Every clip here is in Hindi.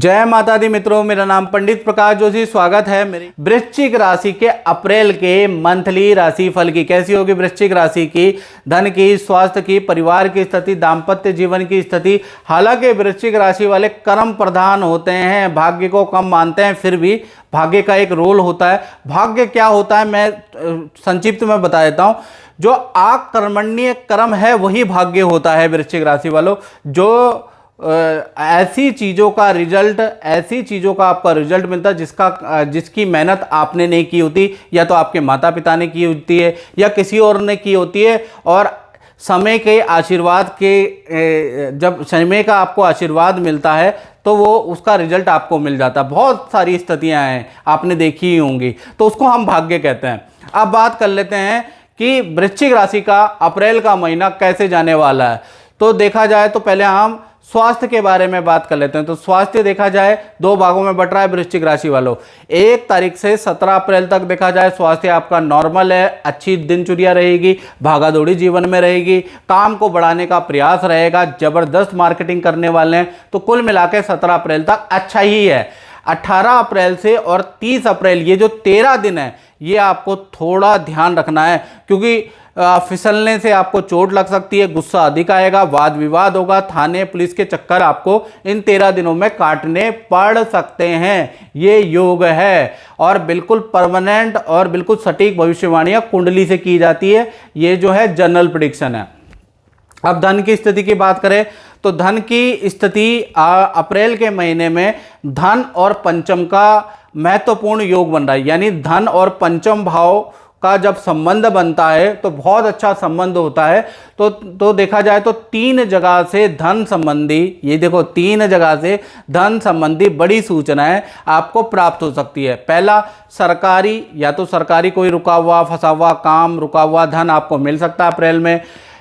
जय माता दी मित्रों, मेरा नाम पंडित प्रकाश जोशी। स्वागत है मेरी वृश्चिक राशि के अप्रैल के मंथली राशि फल की। कैसी होगी वृश्चिक राशि की? धन की, स्वास्थ्य की, परिवार की स्थिति, दाम्पत्य जीवन की स्थिति। हालांकि वृश्चिक राशि वाले कर्म प्रधान होते हैं, भाग्य को कम मानते हैं, फिर भी भाग्य का एक रोल होता है। भाग्य क्या होता है मैं संक्षिप्त में बता देता हूँ। जो आकर्मण्य कर्म है वही भाग्य होता है वृश्चिक राशि वालों। जो ऐसी चीज़ों का रिजल्ट, ऐसी चीज़ों का आपका रिजल्ट मिलता है जिसकी मेहनत आपने नहीं की होती, या तो आपके माता पिता ने की होती है या किसी और ने की होती है। और समय के आशीर्वाद के जब समय का आपको आशीर्वाद मिलता है तो वो उसका रिजल्ट आपको मिल जाता है। बहुत सारी स्थितियां हैं, आपने देखी ही होंगी, तो उसको हम भाग्य कहते हैं। अब बात कर लेते हैं कि वृश्चिक राशि का अप्रैल का महीना कैसे जाने वाला है। तो देखा जाए तो पहले हम स्वास्थ्य के बारे में बात कर लेते हैं। तो स्वास्थ्य देखा जाए दो भागों में बट रहा है वृश्चिक राशि वालों। 1 तारीख से 17 अप्रैल तक देखा जाए स्वास्थ्य आपका नॉर्मल है, अच्छी दिनचर्या रहेगी, भागादौड़ी जीवन में रहेगी, काम को बढ़ाने का प्रयास रहेगा, जबरदस्त मार्केटिंग करने वाले हैं। तो कुल मिला के 17 अप्रैल तक अच्छा ही है। 18 अप्रैल से और 30 अप्रैल ये जो 13 दिन है, ये आपको थोड़ा ध्यान रखना है, क्योंकि फिसलने से आपको चोट लग सकती है, गुस्सा अधिक आएगा, वाद विवाद होगा, थाने पुलिस के चक्कर आपको इन 13 दिनों में काटने पड़ सकते हैं। ये योग है और बिल्कुल परमानेंट और बिल्कुल सटीक भविष्यवाणियां कुंडली से की जाती है। ये जो है जनरल प्रेडिक्शन है। अब धन की स्थिति की बात करें तो धन की स्थिति अप्रैल के महीने में धन और पंचम का महत्वपूर्ण योग बन रहा है। यानी धन और पंचम भाव का जब संबंध बनता है तो बहुत अच्छा संबंध होता है। तो देखा जाए तो 3 जगह से धन संबंधी, ये देखो 3 जगह से धन संबंधी बड़ी सूचनाएं आपको प्राप्त हो सकती है। पहला, सरकारी, या तो सरकारी कोई रुका हुआ फंसा हुआ काम, रुका हुआ धन आपको मिल सकता है अप्रैल में,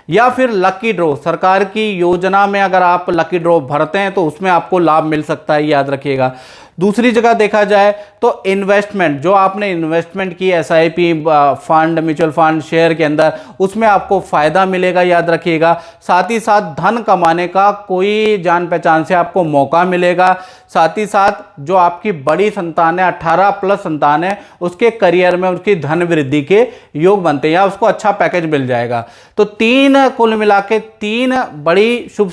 या फिर लकी ड्रॉ। सरकार की योजना में अगर आप लकी ड्रॉ भरते हैं तो उसमें आपको लाभ मिल सकता है, याद रखिएगा। दूसरी जगह देखा जाए तो इन्वेस्टमेंट, जो आपने इन्वेस्टमेंट की SIP, fund, mutual fund, share के अंदर, उसमें आपको फायदा मिलेगा, याद रखिएगा। साथ ही साथ धन कमाने का कोई जान पहचान से आपको मौका मिलेगा। साथ ही साथ जो आपकी बड़ी संतान है, 18+ संतान है, उसके करियर में उसकी धन वृद्धि के योग बनते हैं, या उसको अच्छा पैकेज मिल जाएगा। तो 3 कुल मिला के 3 बड़ी शुभ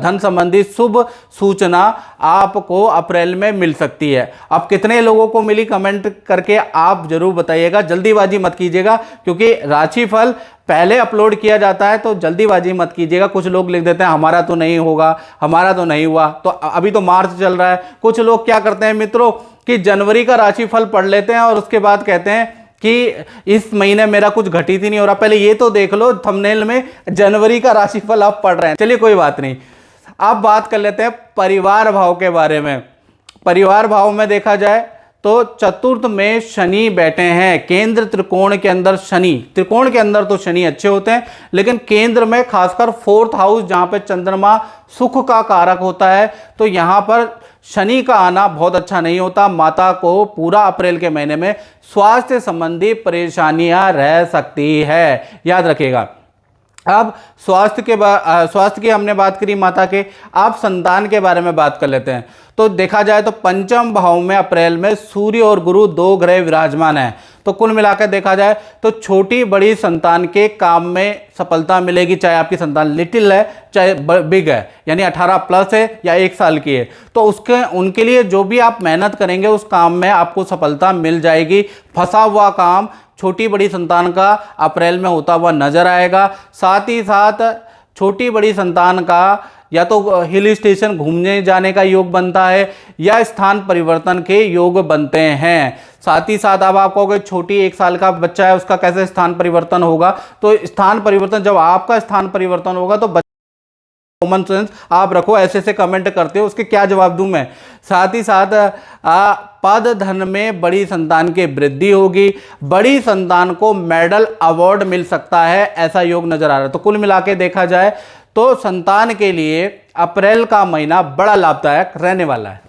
धन संबंधी शुभ सूचना आपको अप्रैल में मिल सकती है। अब कितने लोगों को मिली कमेंट करके आप जरूर बताइएगा। जल्दीबाजी मत कीजिएगा, क्योंकि राशिफल पहले अपलोड किया जाता है, तो जल्दीबाजी मत कीजिएगा। कुछ लोग लिख देते हैं हमारा तो नहीं होगा, हमारा तो नहीं हुआ। तो अभी तो मार्च चल रहा है। कुछ लोग क्या करते हैं मित्रों कि जनवरी का राशिफल पढ़ लेते हैं और उसके बाद कहते हैं कि इस महीने मेरा कुछ घटित ही नहीं हो रहा। पहले ये तो देख लो थंबनेल में जनवरी का राशिफल आप पढ़ रहे हैं। चलिए कोई बात नहीं। अब बात कर लेते हैं परिवार भाव के बारे में। परिवार भाव में देखा जाए तो चतुर्थ में शनि बैठे हैं। केंद्र त्रिकोण के अंदर शनि, त्रिकोण के अंदर तो शनि अच्छे होते हैं, लेकिन केंद्र में खासकर 4th हाउस जहां पे चंद्रमा सुख का कारक होता है, तो यहां पर शनि का आना बहुत अच्छा नहीं होता। माता को पूरा अप्रैल के महीने में स्वास्थ्य संबंधी परेशानियां रह सकती है, याद रखिएगा। अब स्वास्थ्य की हमने बात करी माता के। अब संतान के बारे में बात कर लेते हैं। तो देखा जाए तो पंचम भाव में अप्रैल में सूर्य और गुरु 2 ग्रह विराजमान हैं। तो कुल मिलाकर देखा जाए तो छोटी बड़ी संतान के काम में सफलता मिलेगी, चाहे आपकी संतान लिटिल है चाहे बिग है, यानी 18+ है या 1 साल की है। तो उनके लिए जो भी आप मेहनत करेंगे उस काम में आपको सफलता मिल जाएगी। फंसा हुआ काम छोटी बड़ी संतान का अप्रैल में होता हुआ नजर आएगा। साथ ही साथ छोटी बड़ी संतान का या तो हिल स्टेशन घूमने जाने का योग बनता है, या स्थान परिवर्तन के योग बनते हैं। साथ ही साथ अब आप कहोगे छोटी 1 साल का बच्चा है, उसका कैसे स्थान परिवर्तन होगा? तो स्थान परिवर्तन, जब आपका स्थान परिवर्तन होगा तो कॉमन सेंस आप रखो। ऐसे कमेंट करते हो, उसके क्या जवाब दूं मैं? साथ ही साथ पद धन में बड़ी संतान की वृद्धि होगी। बड़ी संतान को मेडल अवार्ड मिल सकता है, ऐसा योग नजर आ रहा है। तो कुल मिला के देखा जाए तो संतान के लिए अप्रैल का महीना बड़ा लाभदायक रहने वाला है।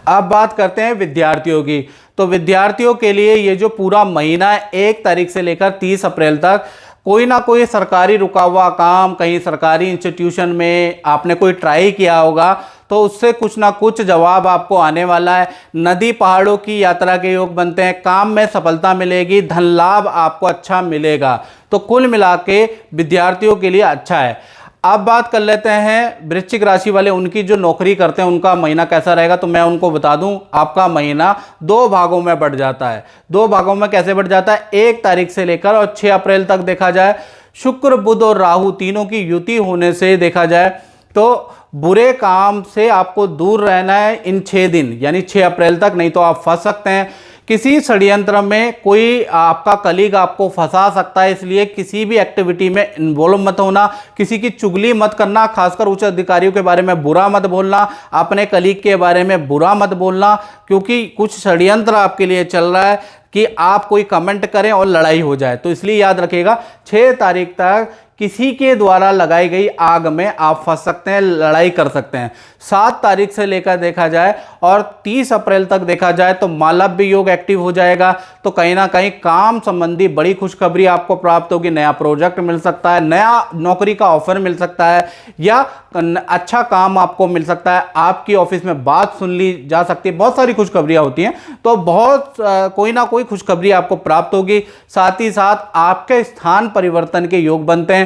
अब बात करते हैं विद्यार्थियों की। तो विद्यार्थियों के लिए ये जो पूरा महीना है 1 तारीख से लेकर 30 अप्रैल तक कोई ना कोई सरकारी रुका हुआ काम, कहीं सरकारी इंस्टीट्यूशन में आपने कोई ट्राई किया होगा, तो उससे कुछ ना कुछ जवाब आपको आने वाला है। नदी पहाड़ों की यात्रा के योग बनते हैं, काम में सफलता मिलेगी, धन लाभ आपको अच्छा मिलेगा। तो कुल मिला के विद्यार्थियों के लिए अच्छा है। अब बात कर लेते हैं वृश्चिक राशि वाले, उनकी जो नौकरी करते हैं उनका महीना कैसा रहेगा। तो मैं उनको बता दूं, आपका महीना 2 भागों में बढ़ जाता है। 2 भागों में कैसे बढ़ जाता है? 1 तारीख से लेकर और 6 अप्रैल तक देखा जाए, शुक्र बुध और राहु तीनों की युति होने से देखा जाए तो बुरे काम से आपको दूर रहना है इन 6 दिन, यानी 6 अप्रैल तक, नहीं तो आप फंस सकते हैं। किसी षड्यंत्र में कोई आपका कलीग आपको फंसा सकता है, इसलिए किसी भी एक्टिविटी में इन्वॉल्व मत होना, किसी की चुगली मत करना, खासकर उच्च अधिकारियों के बारे में बुरा मत बोलना, अपने कलीग के बारे में बुरा मत बोलना, क्योंकि कुछ षड्यंत्र आपके लिए चल रहा है कि आप कोई कमेंट करें और लड़ाई हो जाए। तो इसलिए याद रखिएगा 6 तारीख तक किसी के द्वारा लगाई गई आग में आप फंस सकते हैं, लड़ाई कर सकते हैं। 7 तारीख से लेकर देखा जाए और 30 अप्रैल तक देखा जाए तो मालव्य योग एक्टिव हो जाएगा। तो कहीं ना कहीं काम संबंधी बड़ी खुशखबरी आपको प्राप्त होगी, नया प्रोजेक्ट मिल सकता है, नया नौकरी का ऑफर मिल सकता है, या अच्छा काम आपको मिल सकता है, आपकी ऑफिस में बात सुन ली जा सकती है। बहुत सारी खुशखबरियां होती हैं, तो बहुत कोई ना कोई खुशखबरी आपको प्राप्त होगी। साथ ही साथ आपके स्थान परिवर्तन के योग बनते हैं।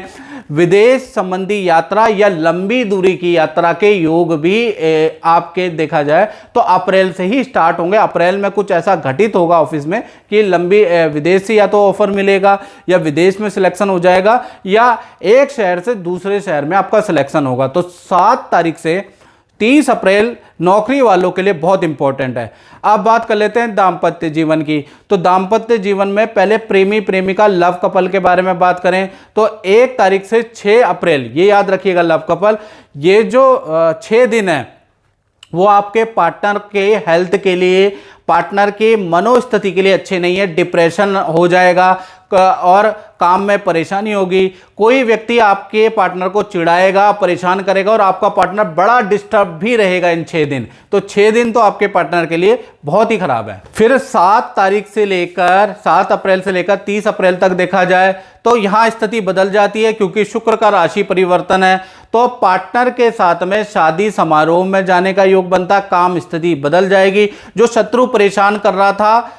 विदेश संबंधी यात्रा या लंबी दूरी की यात्रा के योग भी आपके देखा जाए तो अप्रैल से ही स्टार्ट होंगे। अप्रैल में कुछ ऐसा घटित होगा ऑफिस में कि लंबी विदेश से या तो ऑफर मिलेगा, या विदेश में सिलेक्शन हो जाएगा, या एक शहर से दूसरे शहर में आपका सिलेक्शन होगा। तो 7 तारीख से 30 अप्रैल नौकरी वालों के लिए बहुत इंपॉर्टेंट है। अब बात कर लेते हैं दाम्पत्य जीवन की। तो दाम्पत्य जीवन में पहले प्रेमी प्रेमिका लव कपल के बारे में बात करें तो 1 तारीख से 6 अप्रैल, ये याद रखिएगा लव कपल, ये जो 6 दिन है वो आपके पार्टनर के हेल्थ के लिए, पार्टनर की मनोस्थिति के लिए अच्छे नहीं है। डिप्रेशन हो जाएगा और काम में परेशानी होगी। कोई व्यक्ति आपके पार्टनर को चिढ़ाएगा, परेशान करेगा, और आपका पार्टनर बड़ा डिस्टर्ब भी रहेगा इन 6 दिन। तो 6 दिन तो आपके पार्टनर के लिए बहुत ही खराब है। फिर 7 अप्रैल से लेकर 30 अप्रैल तक देखा जाए तो यहां स्थिति बदल जाती है, क्योंकि शुक्र का राशि परिवर्तन है। तो पार्टनर के साथ में शादी समारोह में जाने का योग बनता, काम स्थिति बदल जाएगी। जो शत्रु परेशान कर रहा था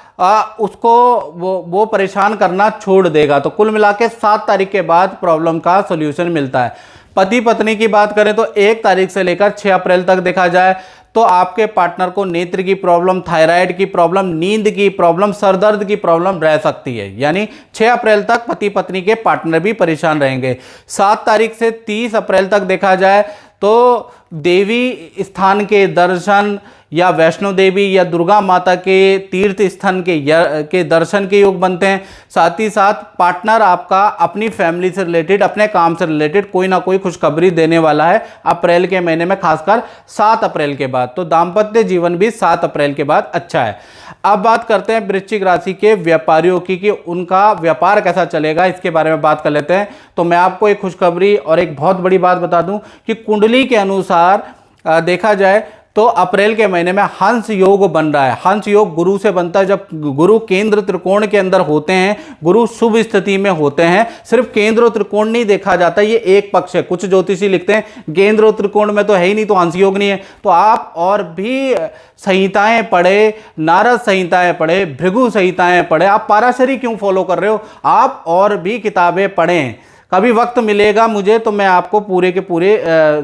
उसको वो परेशान करना छोड़ देगा। तो कुल मिला के 7 तारीख के बाद प्रॉब्लम का सॉल्यूशन मिलता है। पति पत्नी की बात करें तो 1 तारीख से लेकर 6 अप्रैल तक देखा जाए तो आपके पार्टनर को नेत्र की प्रॉब्लम, थायराइड की प्रॉब्लम, नींद की प्रॉब्लम, सरदर्द की प्रॉब्लम रह सकती है। यानी 6 अप्रैल तक पति पत्नी के पार्टनर भी परेशान रहेंगे। 7 तारीख से 30 अप्रैल तक देखा जाए तो देवी स्थान के दर्शन, या वैष्णो देवी या दुर्गा माता के तीर्थ स्थान के दर्शन के योग बनते हैं। साथ ही साथ पार्टनर आपका अपनी फैमिली से रिलेटेड, अपने काम से रिलेटेड कोई ना कोई खुशखबरी देने वाला है अप्रैल के महीने में, खासकर 7 अप्रैल के बाद। तो दाम्पत्य जीवन भी 7 अप्रैल के बाद अच्छा है। अब बात करते हैं वृश्चिक राशि के व्यापारियों की कि उनका व्यापार कैसा चलेगा, इसके बारे में बात कर लेते हैं। तो मैं आपको एक खुशखबरी और एक बहुत बड़ी बात बता दूं कि कुंडली के अनुसार देखा जाए तो अप्रैल के महीने में हंस योग बन रहा है। हंस योग गुरु से बनता है। जब गुरु केंद्र त्रिकोण के अंदर होते हैं, गुरु शुभ स्थिति में होते हैं, सिर्फ केंद्र और त्रिकोण नहीं देखा जाता, ये एक पक्ष है। कुछ ज्योतिषी लिखते हैं केंद्र और त्रिकोण में तो है ही नहीं, तो हंस योग नहीं है। तो आप और भी संहिताएं पढ़े, नारद संहिताएं पढ़े, भृगु संहिताएं पढ़े, आप पाराशरी क्यों फॉलो कर रहे हो? आप और भी किताबें पढ़ें। कभी वक्त मिलेगा मुझे तो मैं आपको पूरे के पूरे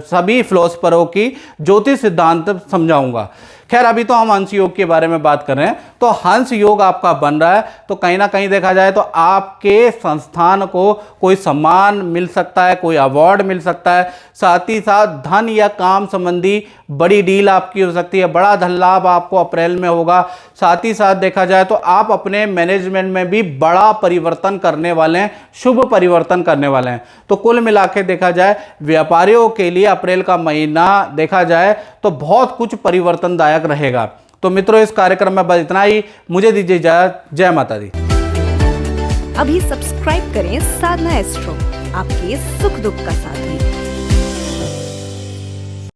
सभी फिलोसफरों की ज्योतिष सिद्धांत समझाऊंगा। खैर अभी तो हम हंस योग के बारे में बात कर रहे हैं। तो हंस योग आपका बन रहा है, तो कहीं ना कहीं देखा जाए तो आपके संस्थान को कोई सम्मान मिल सकता है, कोई अवार्ड मिल सकता है। साथ ही साथ धन या काम संबंधी बड़ी डील आपकी हो सकती है, बड़ा धन लाभ आपको अप्रैल में होगा। साथ ही साथ देखा जाए तो आप अपने मैनेजमेंट में भी बड़ा परिवर्तन करने वाले हैं, शुभ परिवर्तन करने वाले हैं। तो कुल मिला के देखा जाए व्यापारियों के लिए अप्रैल का महीना देखा जाए तो बहुत कुछ परिवर्तनदायक रहेगा। तो मित्रों इस कार्यक्रम में बस इतना ही। मुझे दीजिए इजाजत। जय माता दी। अभी सब्सक्राइब करें साधना एस्ट्रो, आपके सुख दुख का साथी।